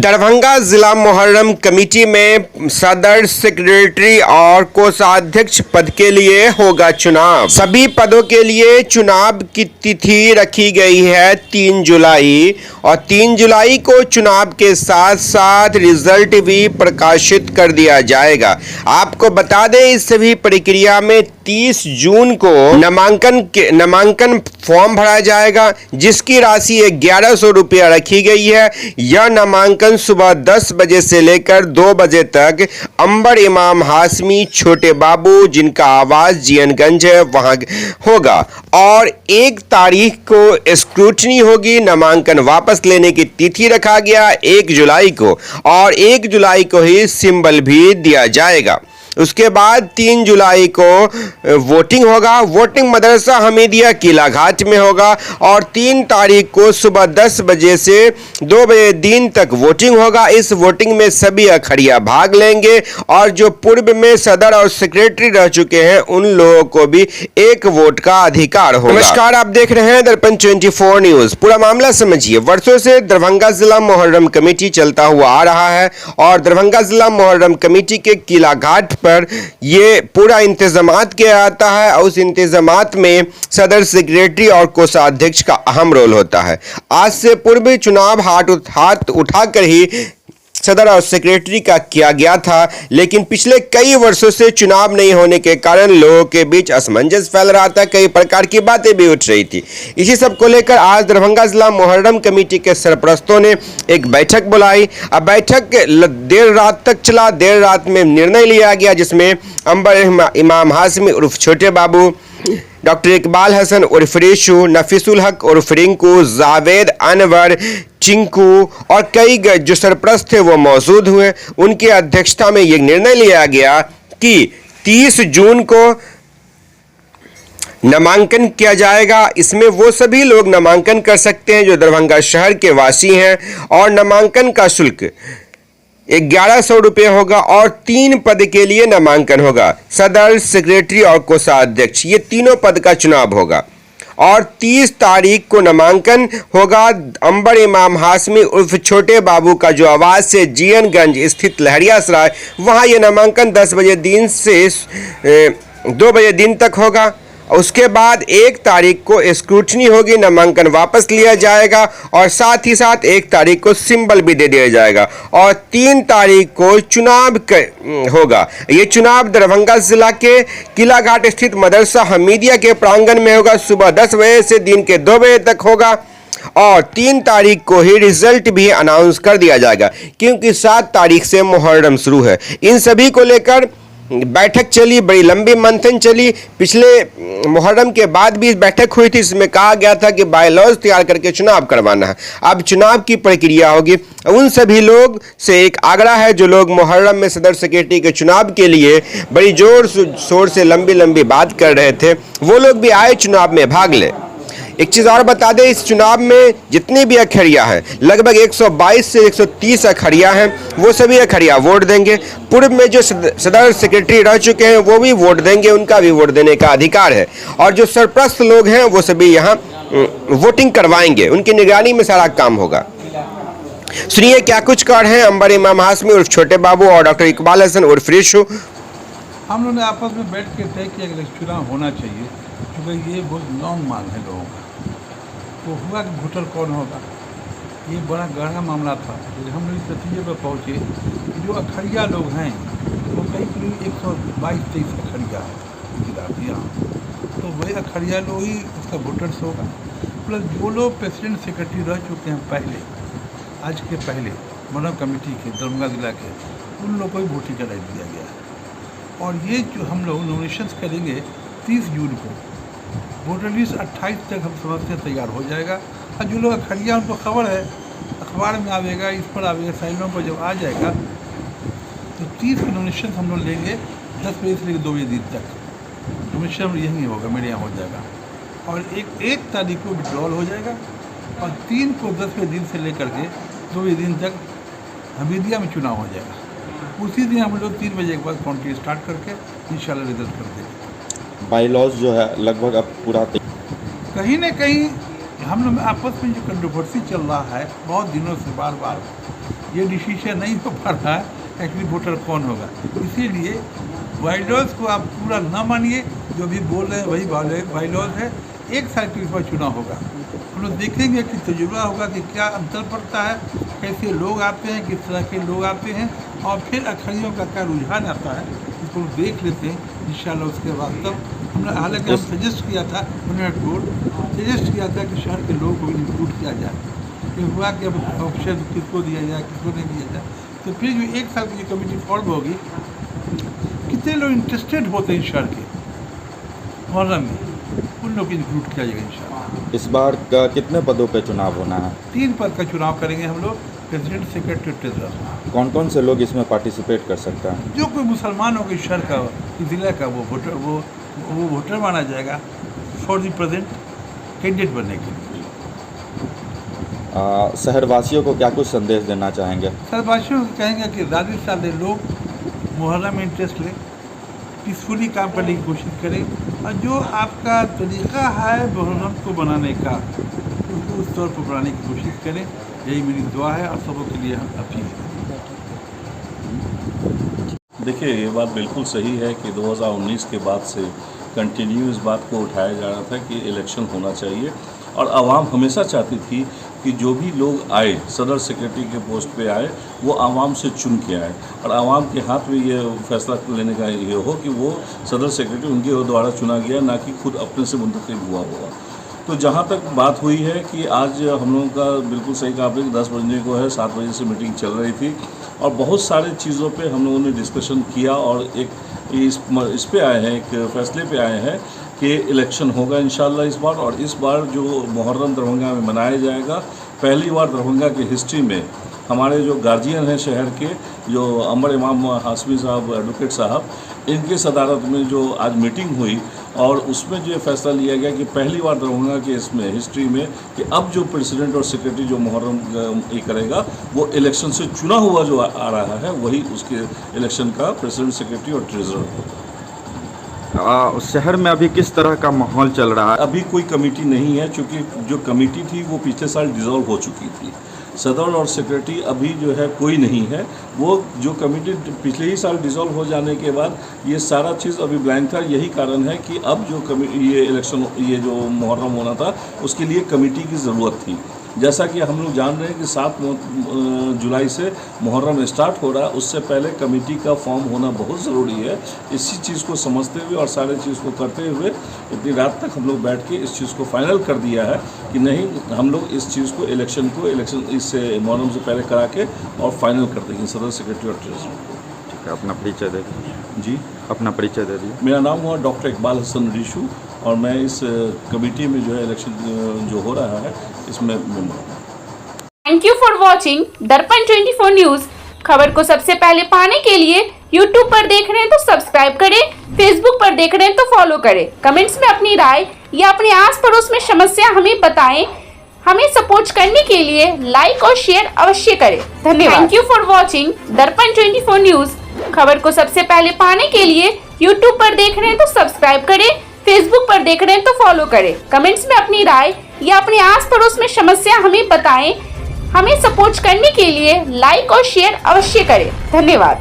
दरभंगा जिला मुहर्रम कमेटी में सदर सेक्रेटरी और कोषाध्यक्ष पद के लिए होगा चुनाव। सभी पदों के लिए चुनाव की तिथि रखी गई है 3 जुलाई और 3 जुलाई को चुनाव के साथ साथ रिजल्ट भी प्रकाशित कर दिया जाएगा। आपको बता दें इस सभी प्रक्रिया में 30 जून को नामांकन फॉर्म भरा जाएगा, जिसकी राशि 1100 रुपया रखी गई है। यह नामांकन सुबह 10 बजे से लेकर 2 बजे तक अंबर इमाम हाशमी छोटे बाबू, जिनका आवास जीएनगंज है, वहां होगा और 1 तारीख को स्क्रूटनी होगी। नामांकन वापस लेने की तिथि रखा गया 1 जुलाई को और 1 जुलाई को ही सिंबल भी दिया जाएगा। उसके बाद 3 जुलाई को वोटिंग होगा। वोटिंग मदरसा हमीदिया किला घाट में होगा और 3 तारीख को सुबह 10 बजे से 2 बजे दिन तक वोटिंग होगा। इस वोटिंग में सभी अखड़िया भाग लेंगे और जो पूर्व में सदर और सेक्रेटरी रह चुके हैं उन लोगों को भी 1 वोट का अधिकार होगा। नमस्कार, आप देख रहे हैं दर्पण 24 न्यूज। पूरा मामला समझिए। वर्षों से दरभंगा जिला मुहर्रम कमेटी चलता हुआ आ रहा है और दरभंगा जिला मुहर्रम कमेटी के किला घाट पर ये पूरा इंतजामात किया जाता है और उस इंतजामात में सदर सेक्रेटरी और कोषाध्यक्ष का अहम रोल होता है। आज से पूर्व चुनाव हाथ उठाकर ही सदर और सेक्रेटरी का किया गया था, लेकिन पिछले कई वर्षों से चुनाव नहीं होने के कारण लोगों के बीच असमंजस फैल रहा था, कई प्रकार की बातें भी उठ रही थी। इसी सब को लेकर आज दरभंगा जिला मुहर्रम कमेटी के सरपरस्तों ने एक बैठक बुलाई। अब बैठक देर रात तक चला। देर रात में निर्णय लिया गया जिसमें अंबर इमाम हाशमी उर्फ छोटे बाबू, डॉक्टर इकबाल हसन उर्फ रेशू, नफीसुल हक उर्फ रिंकू, जावेद अनवर, चिंकू और कई जो सरपरस्त थे वो मौजूद हुए। उनकी अध्यक्षता में ये निर्णय लिया गया कि 30 जून को नामांकन किया जाएगा। इसमें वो सभी लोग नामांकन कर सकते हैं जो दरभंगा शहर के वासी हैं और नामांकन का शुल्क 1100 रुपये होगा और 3 पद के लिए नामांकन होगा। सदर, सेक्रेटरी और कोषाध्यक्ष, ये तीनों पद का चुनाव होगा और 30 तारीख को नामांकन होगा। अंबर इमाम हाशमी उर्फ छोटे बाबू का जो आवास है जीएनगंज स्थित लहरियासराय, वहाँ ये नामांकन 10 बजे दिन से 2 बजे दिन तक होगा। उसके बाद 1 तारीख को स्क्रूटनी होगी, नामांकन वापस लिया जाएगा और साथ ही साथ 1 तारीख को सिंबल भी दे दिया जाएगा और 3 तारीख को चुनाव होगा। ये चुनाव दरभंगा जिला के किला घाट स्थित मदरसा हमीदिया के प्रांगण में होगा। सुबह 10 बजे से दिन के 2 बजे तक होगा और 3 तारीख को ही रिजल्ट भी अनाउंस कर दिया जाएगा, क्योंकि 7 तारीख से मुहर्रम शुरू है। इन सभी को लेकर बैठक चली, बड़ी लंबी मंथन चली। पिछले मुहर्रम के बाद भी बैठक हुई थी, इसमें कहा गया था कि बायलॉज तैयार करके चुनाव करवाना है। अब चुनाव की प्रक्रिया होगी। उन सभी लोग से एक आग्रह है जो लोग मुहर्रम में सदर सेक्रेटरी के चुनाव के लिए बड़ी जोर शोर से लंबी बात कर रहे थे, वो लोग भी आए चुनाव में भाग ले। एक चीज़ और बता दें, इस चुनाव में जितनी भी अखड़िया हैं, लगभग 122 से 130 अखड़िया हैं, वो सभी अखड़िया वोट देंगे। पूर्व में जो सदर सेक्रेटरी रह चुके हैं वो भी वोट देंगे, उनका भी वोट देने का अधिकार है और जो सरपरस्त लोग हैं वो सभी यहाँ वोटिंग करवाएंगे, उनकी निगरानी में सारा काम होगा। सुनिए क्या कुछ कर हैं अंबर इमाम हाशमी उर्फ छोटे बाबू और डॉक्टर इकबाल हसन उर्फ रेशू। हम लोगों ने आपस में बैठ के तय किया कि चुनाव होना चाहिए, क्योंकि ये बहुत लॉन्ग मांग है लोगों का। तो हुआ कि वोटर कौन होगा, ये बड़ा गहरा मामला था। हम लोग इस नतीजे पर पहुँचे कि जो अखड़िया लोग हैं वो करीब 122-23 अखड़िया है यहाँ, तो वही अखड़िया लोग ही उसका वोटर्स होगा। प्लस जो लोग प्रेसिडेंट सेक्रेटरी रह चुके हैं पहले, आज के पहले मुहर्रम कमेटी के दरभंगा जिला के, उन लोगों को ही वोटिंग का राइट दिया गया है। और ये जो हम लोग नॉमिनेशन करेंगे 30 जून को, वोटर लिस्ट 28 तक हम समझते तैयार हो जाएगा। और जो लोग अखड़िया उनको खबर है, अखबार में आवेगा, इस पर आवेगा, साइनों पर जब आ जाएगा तो 30 के नॉमिनेशन हम लोग लेंगे 10 बजे से लेकर 2 बजे दिन तक। नॉमिनेशन यहीं होगा, मेरे यहाँ हो जाएगा और 1 तारीख को विड्रॉल हो जाएगा और 3 को 10 बजे दिन से लेकर के 2 बजे दिन तक हमीदिया में चुनाव हो जाएगा। उसी दिन हम लोग 3 बजे के बाद काउंटिंग स्टार्ट करके इंशाल्लाह रिजल्ट कर देंगे। बाईलॉज जो है लगभग अब पूरा कहीं न कहीं हम लोग आपस में जो कंट्रोवर्सी चल रहा है बहुत दिनों से, बार बार ये डिसीजन नहीं हो पा रहा है एक्चुअली वोटर कौन होगा। इसीलिए बाईलॉज को आप पूरा ना मानिए, जो भी बोल रहे हैं वही बाईलॉज है। 1 साल के बाद चुनाव होगा, हम लोग देखेंगे कि तजुर्बा होगा कि क्या अंतर पड़ता है, कैसे लोग आते हैं, किस तरह के लोग आते हैं, और फिर अखड़ियों का क्या रुझान आता है, इसको देख लेते हैं इंशाल्लाह। उसके बाद तब हमने हालांकि हम सजेस्ट किया था, सजेस्ट किया था कि शहर के लोगों को इंक्लूड किया जाए, कि हुआ कि अब ऑप्शन किसको दिया जाए, किसको नहीं दिया जाए। तो फिर जो 1 साल की जो कमेटी फॉर्म होगी, कितने लोग इंटरेस्टेड होते हैं शहर के मुहर्रम में, उन लोग को इंक्लूड किया जाएगा इंशाल्लाह। इस बार का कितने पदों पे चुनाव होना है? 3 पद का चुनाव करेंगे हम लोग, प्रेसिडेंट, सेक्रेटरी, ट्रेजरर। कौन कौन से लोग इसमें पार्टिसिपेट कर सकते हैं? जो कोई मुसलमान हो, शहर का, ज़िला का, वो वोटर माना जाएगा फॉर द प्रेजेंट कैंडिडेट बनने के लिए। शहरवासियों को क्या कुछ संदेश देना चाहेंगे? शहरवासियों को कहेंगे कि ज़्यादा से ज़्यादा लोग मुहर्रम में इंटरेस्ट लें, पीसफुली काम करने की कोशिश करें, और जो आपका तरीक़ा है मुहर्रम को बनाने का, उसको उस तौर पर बनाने की कोशिश करें। यही मेरी दुआ है और सबों के लिए हम अपील है। देखिए, ये बात बिल्कुल सही है कि 2019 के बाद से कंटिन्यू इस बात को उठाया जा रहा था कि इलेक्शन होना चाहिए, और आवाम हमेशा चाहती थी कि जो भी लोग आए सदर सेक्रेटरी के पोस्ट पे आए, वो आवाम से चुन के आए, और आवाम के हाथ में ये फैसला लेने का ये हो कि वो सदर सेक्रेटरी उनके द्वारा चुना गया, ना कि खुद अपने से मुंतखब हुआ होगा। तो जहाँ तक बात हुई है कि आज हम लोगों का बिल्कुल सही कहा आपने, 10 बजे को है, 7 बजे से मीटिंग चल रही थी, और बहुत सारे चीज़ों पे हम लोगों ने डिस्कशन किया, और एक इस पे आए हैं, एक फ़ैसले पे आए हैं कि इलेक्शन होगा इंशाल्लाह इस बार। और इस बार जो मुहर्रम दरभंगा में मनाया जाएगा, पहली बार दरभंगा की हिस्ट्री में हमारे जो गार्जियन हैं शहर के, जो अमर इमाम हाशमी साहब, एडवोकेट साहब, इनके सदारत में जो आज मीटिंग हुई, और उसमें जो फैसला लिया गया कि पहली बार दरभंगा के इसमें हिस्ट्री में कि अब जो प्रेसिडेंट और सेक्रेटरी जो मुहर्रम ये करेगा, वो इलेक्शन से चुना हुआ जो आ रहा है, वही उसके इलेक्शन का प्रेसिडेंट, सेक्रेटरी और ट्रेजरर होगा। शहर में अभी किस तरह का माहौल चल रहा है? अभी कोई कमेटी नहीं है, क्योंकि जो कमेटी थी वो पिछले साल डिज़ोल्व हो चुकी थी। सदर और सेक्रेटरी अभी जो है कोई नहीं है। वो जो कमेटी पिछले ही साल डिज़ोल्व हो जाने के बाद ये सारा चीज़ अभी ब्लैंक था। यही कारण है कि अब जो ये इलेक्शन, ये जो मुहर्रम होना था, उसके लिए कमेटी की ज़रूरत थी। जैसा कि हम लोग जान रहे हैं कि 7 जुलाई से मुहर्रम स्टार्ट हो रहा है, उससे पहले कमेटी का फॉर्म होना बहुत ज़रूरी है। इसी चीज़ को समझते हुए और सारे चीज़ को करते हुए इतनी रात तक हम लोग बैठ के इस चीज़ को फाइनल कर दिया है कि नहीं, हम लोग इस चीज़ को इलेक्शन इससे मुहर्रम से पहले करा के और फाइनल कर देंगे सदर, सेक्रेटरी और ट्रेजरर। ठीक है, अपना परिचय दे दीजिए। जी, अपना परिचय दे दीजिए। मेरा नाम हुआ डॉक्टर इकबाल हसन रिशु, और मैं इस कमेटी में जो है इलेक्शन जो हो रहा है इसमें मेंबर हूँ। थैंक यू फॉर वॉचिंग दर्पण 24 न्यूज। खबर को सबसे पहले पाने के लिए YouTube पर देख रहे हैं तो सब्सक्राइब करें, Facebook पर देख रहे हैं तो फॉलो करें। कमेंट्स में अपनी राय या अपने आस पड़ोस में समस्या हमें बताएं। हमें सपोर्ट करने के लिए लाइक और शेयर अवश्य करें। धन्यवाद। थैंक यू फॉर वॉचिंग दर्पण 24 न्यूज। खबर को सबसे पहले पाने के लिए YouTube पर देख रहे हैं तो सब्सक्राइब करें, Facebook पर देख रहे हैं तो फॉलो करें। कमेंट्स में अपनी राय या अपने आस पड़ोस में समस्या हमें बताएं। हमें सपोर्ट करने के लिए लाइक और शेयर अवश्य करें। धन्यवाद।